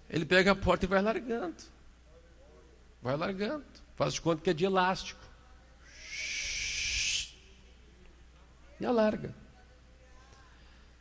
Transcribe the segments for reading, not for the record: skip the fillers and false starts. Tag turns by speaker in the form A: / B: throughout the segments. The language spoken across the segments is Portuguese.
A: Ele pega a porta e vai largando. Vai largando. Faz de conta que é de elástico. E alarga.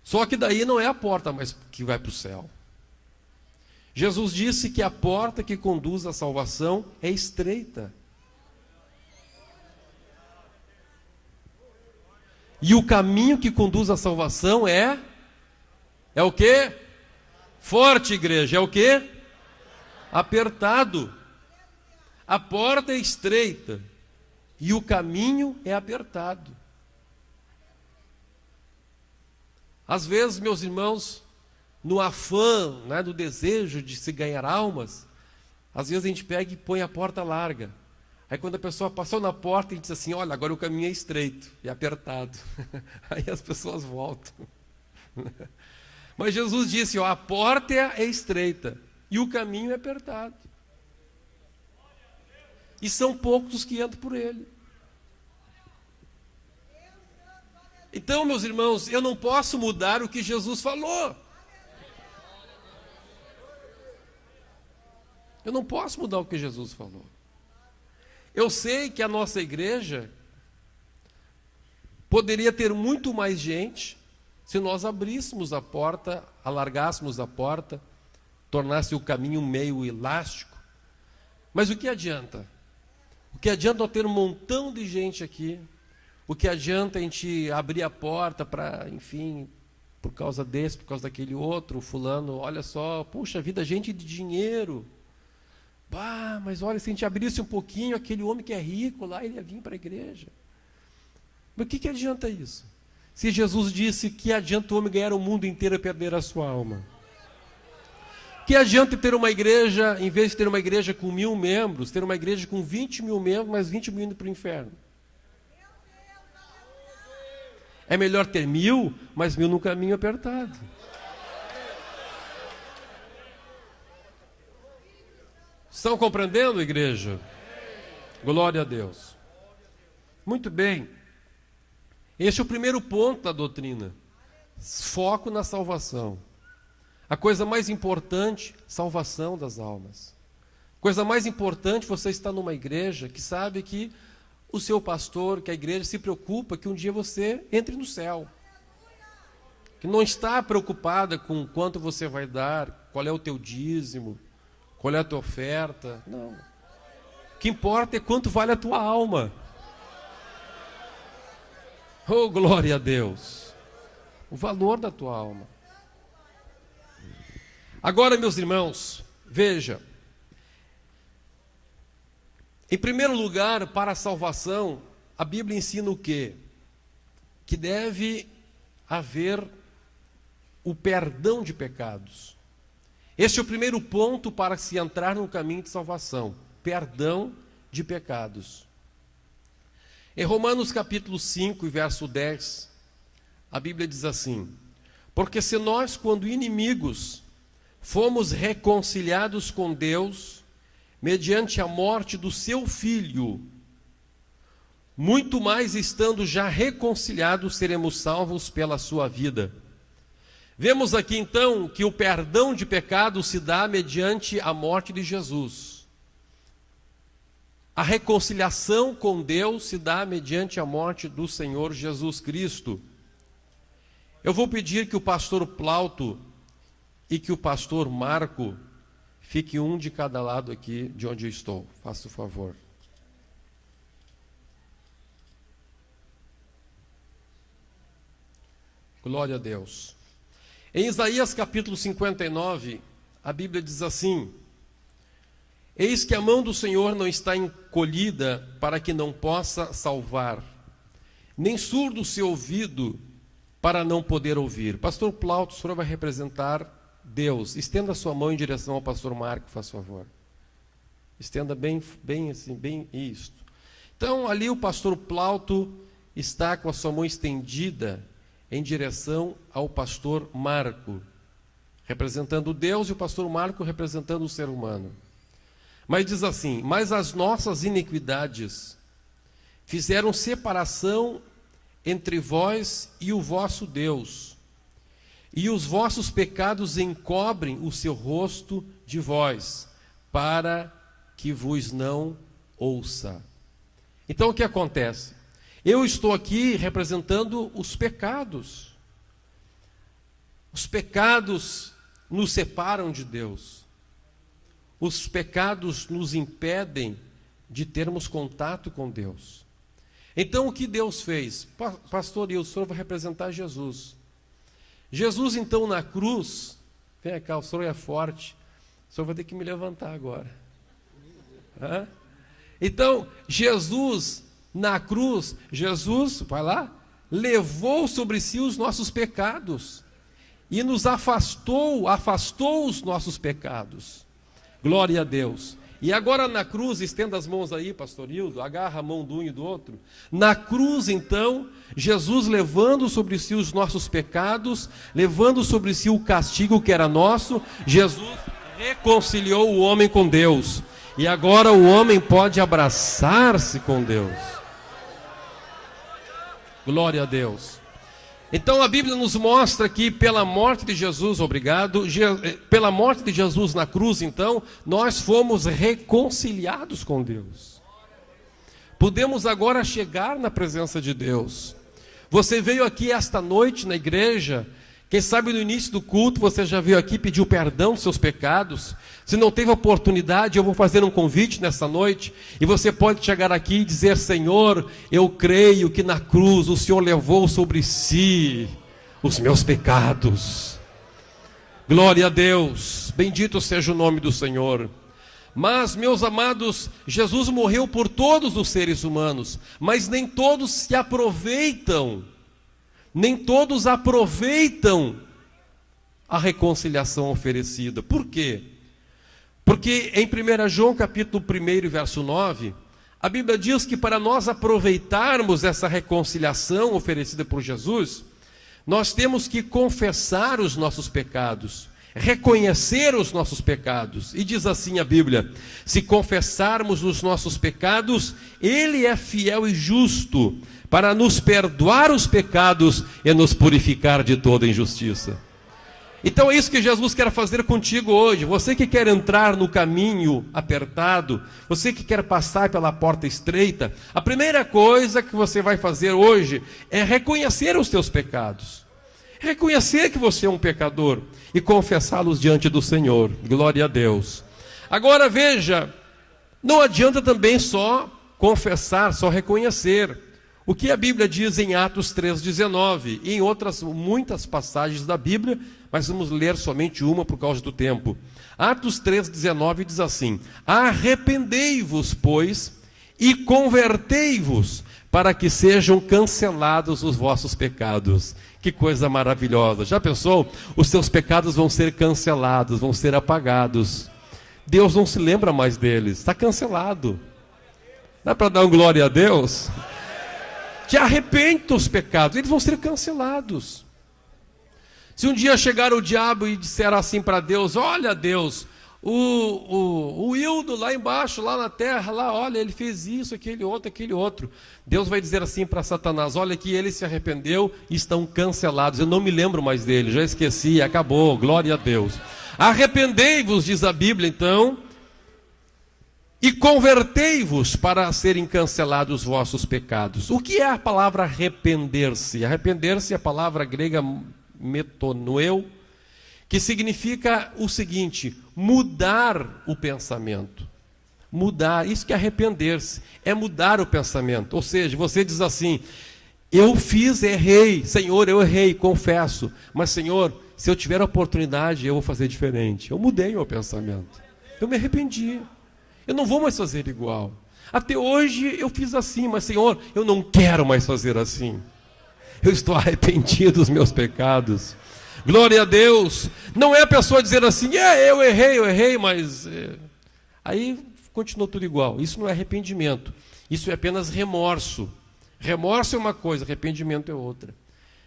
A: Só que daí não é a porta mais que vai para o céu. Jesus disse que a porta que conduz à salvação é estreita. E o caminho que conduz à salvação é o quê? Forte, igreja, é o quê? Apertado. A porta é estreita e o caminho é apertado. Às vezes, meus irmãos, no afã, né, do desejo de se ganhar almas, às vezes a gente pega e põe a porta larga. Aí quando a pessoa passou na porta, a gente diz assim, olha, agora o caminho é estreito e apertado. Aí as pessoas voltam. Mas Jesus disse, ó, a porta é estreita e o caminho é apertado. E são poucos os que entram por ele. Então, meus irmãos, eu não posso mudar o que Jesus falou. Eu não posso mudar o que Jesus falou. Eu sei que a nossa igreja poderia ter muito mais gente se nós abríssemos a porta, alargássemos a porta, tornasse o caminho meio elástico. Mas o que adianta? O que adianta eu ter um montão de gente aqui? O que adianta a gente abrir a porta para, enfim, por causa desse, por causa daquele outro, fulano, olha só, puxa vida, gente de dinheiro. Bah, mas olha, se a gente abrisse um pouquinho, aquele homem que é rico lá, ele ia vir para a igreja. Mas o que adianta isso? Se Jesus disse que adianta o homem ganhar o mundo inteiro e perder a sua alma. Que adianta ter uma igreja, em vez de ter uma igreja com 1000 membros, ter uma igreja com 20 mil membros, mas 20 mil indo para o inferno? É melhor ter 1000, mas 1000 no caminho apertado. Estão compreendendo, igreja? Glória a Deus. Muito bem. Este é o primeiro ponto da doutrina. Foco na salvação. A coisa mais importante, salvação das almas. Coisa mais importante, você está numa igreja que sabe que o seu pastor, que a igreja se preocupa que um dia você entre no céu. Que não está preocupada com quanto você vai dar, qual é o teu dízimo, qual é a tua oferta. Não. O que importa é quanto vale a tua alma. Oh, glória a Deus. O valor da tua alma. Agora, meus irmãos, veja. Em primeiro lugar, para a salvação, a Bíblia ensina o quê? Que deve haver o perdão de pecados. Este é o primeiro ponto para se entrar no caminho de salvação. Perdão de pecados. Em Romanos capítulo 5, verso 10, a Bíblia diz assim: porque se nós, quando inimigos, fomos reconciliados com Deus, mediante a morte do seu Filho, muito mais estando já reconciliados, seremos salvos pela sua vida. Vemos aqui então que o perdão de pecados se dá mediante a morte de Jesus. A reconciliação com Deus se dá mediante a morte do Senhor Jesus Cristo. Eu vou pedir que o pastor Plauto e que o pastor Marco fique um de cada lado aqui de onde eu estou. Faça o favor. Glória a Deus. Em Isaías capítulo 59, a Bíblia diz assim: eis que a mão do Senhor não está encolhida para que não possa salvar, nem surdo o seu ouvido para não poder ouvir. Pastor Plauto, o senhor vai representar Deus. Estenda a sua mão em direção ao pastor Marco, faz favor. Estenda bem assim, bem isto. Então, ali o pastor Plauto está com a sua mão estendida em direção ao pastor Marco, representando Deus, e o pastor Marco representando o ser humano. Mas diz assim: mas as nossas iniquidades fizeram separação entre vós e o vosso Deus, e os vossos pecados encobrem o seu rosto de vós, para que vos não ouça. Então o que acontece? Eu estou aqui representando os pecados. Os pecados nos separam de Deus. Os pecados nos impedem de termos contato com Deus. Então o que Deus fez? Pastor, e o senhor vai representar Jesus. Jesus então na cruz, vem cá, o senhor é forte, o senhor vai ter que me levantar agora. Hã? Então, Jesus na cruz, Jesus, vai lá, levou sobre si os nossos pecados e nos afastou os nossos pecados. Glória a Deus. E agora na cruz, estenda as mãos aí, pastor Hildo, agarra a mão do um e do outro. Na cruz, então, Jesus levando sobre si os nossos pecados, levando sobre si o castigo que era nosso, Jesus reconciliou o homem com Deus. E agora o homem pode abraçar-se com Deus. Glória a Deus. Então a Bíblia nos mostra que pela morte de Jesus, pela morte de Jesus na cruz, então, nós fomos reconciliados com Deus. Podemos agora chegar na presença de Deus. Você veio aqui esta noite na igreja, quem sabe no início do culto você já veio aqui pedir perdão dos seus pecados. Se não teve oportunidade, eu vou fazer um convite nessa noite, e você pode chegar aqui e dizer: Senhor, eu creio que na cruz o Senhor levou sobre si os meus pecados. Glória a Deus, bendito seja o nome do Senhor. Mas, meus amados, Jesus morreu por todos os seres humanos, mas nem todos se aproveitam, nem todos aproveitam a reconciliação oferecida. Por quê? Porque em 1 João capítulo 1, verso 9, a Bíblia diz que para nós aproveitarmos essa reconciliação oferecida por Jesus, nós temos que confessar os nossos pecados, reconhecer os nossos pecados. E diz assim a Bíblia: se confessarmos os nossos pecados, Ele é fiel e justo para nos perdoar os pecados e nos purificar de toda injustiça. Então é isso que Jesus quer fazer contigo hoje. Você que quer entrar no caminho apertado, você que quer passar pela porta estreita, a primeira coisa que você vai fazer hoje é reconhecer os teus pecados. Reconhecer que você é um pecador e confessá-los diante do Senhor. Glória a Deus. Agora veja, não adianta também só confessar, só reconhecer. O que a Bíblia diz em Atos 3,19 e em outras muitas passagens da Bíblia, mas vamos ler somente uma por causa do tempo. Atos 3,19 diz assim: arrependei-vos, pois, e convertei-vos, para que sejam cancelados os vossos pecados. Que coisa maravilhosa! Já pensou? Os seus pecados vão ser cancelados, vão ser apagados. Deus não se lembra mais deles, está cancelado. Dá para dar um glória a Deus? Te arrepende dos pecados, eles vão ser cancelados. Se um dia chegar o diabo e disser assim para Deus: olha Deus, o Hildo lá embaixo, lá na terra, lá, olha, ele fez isso, aquele outro. Deus vai dizer assim para Satanás: olha que ele se arrependeu e estão cancelados, eu não me lembro mais dele, já esqueci, acabou, glória a Deus. Arrependei-vos, diz a Bíblia então, e convertei-vos para serem cancelados os vossos pecados. O que é a palavra arrepender-se? Arrepender-se é a palavra grega metanoeu, que significa o seguinte: mudar o pensamento. Mudar, isso que é arrepender-se, é mudar o pensamento. Ou seja, você diz assim: eu fiz, errei, Senhor, eu errei, confesso, mas Senhor, se eu tiver a oportunidade, eu vou fazer diferente. Eu mudei o meu pensamento, eu me arrependi. Eu não vou mais fazer igual. Até hoje eu fiz assim, mas Senhor, eu não quero mais fazer assim. Eu estou arrependido dos meus pecados. Glória a Deus. Não é a pessoa dizer assim: eu errei, mas... Aí continuou tudo igual. Isso não é arrependimento. Isso é apenas remorso. Remorso é uma coisa, arrependimento é outra.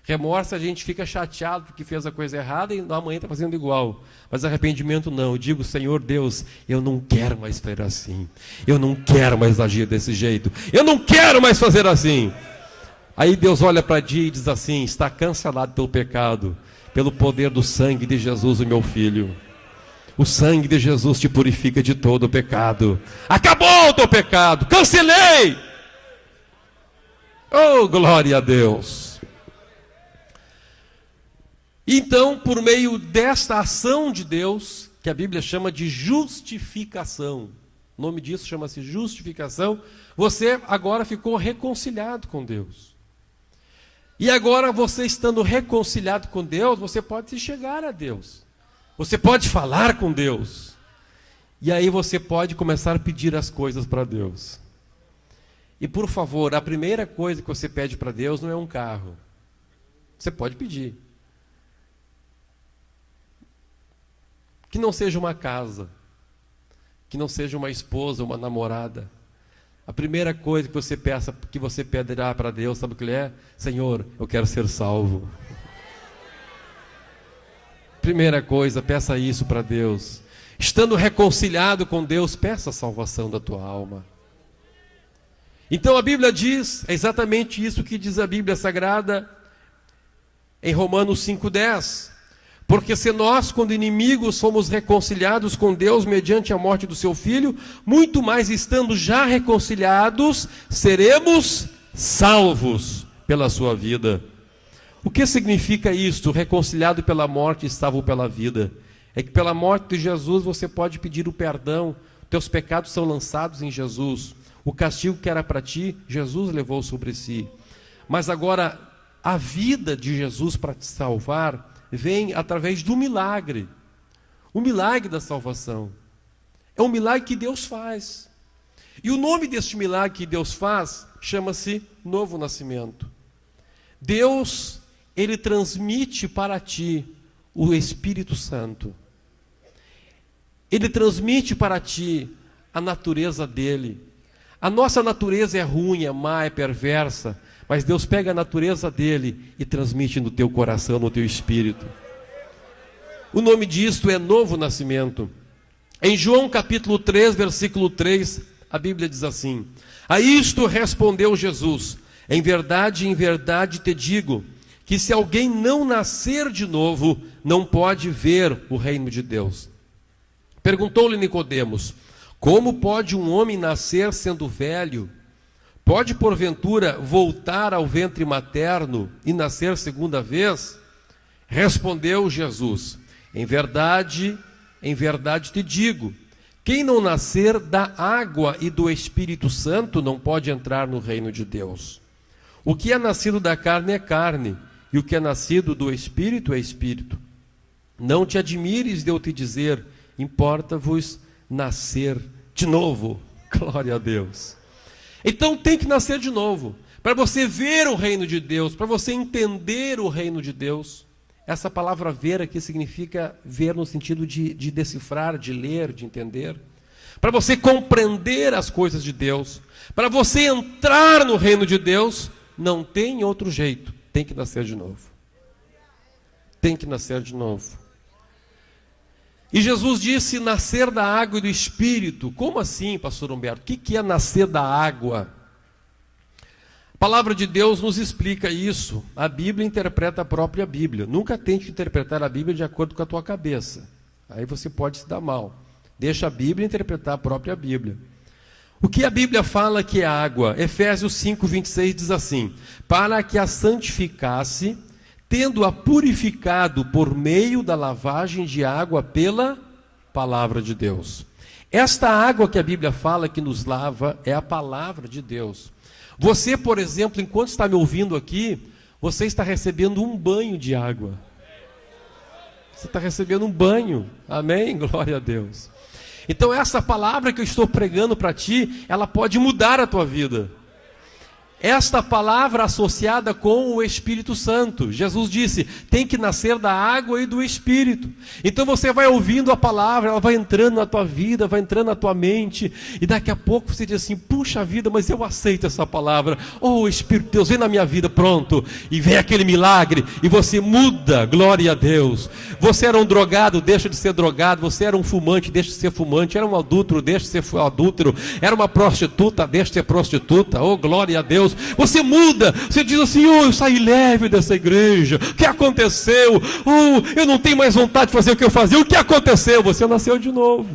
A: Remorso, a gente fica chateado porque fez a coisa errada e amanhã está fazendo igual. Mas arrependimento não. Eu digo: Senhor Deus, eu não quero mais fazer assim. Eu não quero mais agir desse jeito. Eu não quero mais fazer assim. Aí Deus olha para ti e diz assim: está cancelado teu pecado. pelo poder do sangue de Jesus, o meu filho. O sangue de Jesus te purifica de todo o pecado. Acabou o teu pecado, cancelei. Oh, glória a Deus. Então, por meio desta ação de Deus, que a Bíblia chama de justificação, o nome disso chama-se justificação, você agora ficou reconciliado com Deus. E agora, você estando reconciliado com Deus, você pode chegar a Deus. Você pode falar com Deus. E aí você pode começar a pedir as coisas para Deus. E por favor, a primeira coisa que você pede para Deus não é um carro. Você pode pedir. Que não seja uma casa. Que não seja uma esposa, uma namorada. A primeira coisa que você pedirá para Deus, sabe o que é? Senhor, eu quero ser salvo. Primeira coisa, peça isso para Deus. Estando reconciliado com Deus, peça a salvação da tua alma. Então a Bíblia diz, é exatamente isso que diz a Bíblia Sagrada, em Romanos 5,10. Porque se nós, quando inimigos, fomos reconciliados com Deus mediante a morte do seu Filho, muito mais estando já reconciliados, seremos salvos pela sua vida. O que significa isto? Reconciliado pela morte e salvo pela vida. É que pela morte de Jesus você pode pedir o perdão. Teus pecados são lançados em Jesus. O castigo que era para ti, Jesus levou sobre si. Mas agora, a vida de Jesus para te salvar vem através do milagre. O milagre da salvação. É um milagre que Deus faz. E o nome deste milagre que Deus faz chama-se novo nascimento. Deus, Ele transmite para ti o Espírito Santo. Ele transmite para ti a natureza dele. A nossa natureza é ruim, é má, é perversa, mas Deus pega a natureza dele e transmite no teu coração, no teu espírito. O nome disto é novo nascimento. Em João capítulo 3, versículo 3, a Bíblia diz assim: a isto respondeu Jesus: em verdade te digo, que se alguém não nascer de novo, não pode ver o reino de Deus. Perguntou-lhe Nicodemos: como pode um homem nascer sendo velho? Pode porventura voltar ao ventre materno e nascer segunda vez? Respondeu Jesus: em verdade te digo, quem não nascer da água e do Espírito Santo não pode entrar no reino de Deus. O que é nascido da carne é carne, e o que é nascido do Espírito é Espírito. Não te admires de eu te dizer, importa-vos nascer de novo. Glória a Deus. Então tem que nascer de novo, para você ver o reino de Deus, para você entender o reino de Deus. Essa palavra ver aqui significa ver no sentido de decifrar, de ler, de entender. Para você compreender as coisas de Deus, para você entrar no reino de Deus, não tem outro jeito, tem que nascer de novo. Tem que nascer de novo. E Jesus disse nascer da água e do Espírito. Como assim, pastor Humberto? O que é nascer da água? A palavra de Deus nos explica isso. A Bíblia interpreta a própria Bíblia. Nunca tente interpretar a Bíblia de acordo com a tua cabeça. Aí você pode se dar mal. Deixa a Bíblia interpretar a própria Bíblia. O que a Bíblia fala que é água? Efésios 5:26 diz assim: para que a santificasse, tendo-a purificado por meio da lavagem de água pela palavra de Deus. Esta água que a Bíblia fala que nos lava é a palavra de Deus. Você, por exemplo, enquanto está me ouvindo aqui, você está recebendo um banho de água. Você está recebendo um banho. Amém? Glória a Deus. Então essa palavra que eu estou pregando para ti, ela pode mudar a tua vida. Esta palavra associada com o Espírito Santo. Jesus disse, tem que nascer da água e do Espírito. Então você vai ouvindo a palavra, ela vai entrando na tua vida, vai entrando na tua mente, e daqui a pouco você diz assim, puxa vida, mas eu aceito essa palavra. Oh Espírito de Deus, vem na minha vida, pronto. E vem aquele milagre, e você muda, glória a Deus. Você era um drogado, deixa de ser drogado. Você era um fumante, deixa de ser fumante. Era um adúltero, deixa de ser adúltero. Era uma prostituta, deixa de ser prostituta. Oh glória a Deus. Você muda, você diz assim: oh, eu saí leve dessa igreja, o que aconteceu? Oh, eu não tenho mais vontade de fazer o que eu fazia, o que aconteceu? Você nasceu de novo.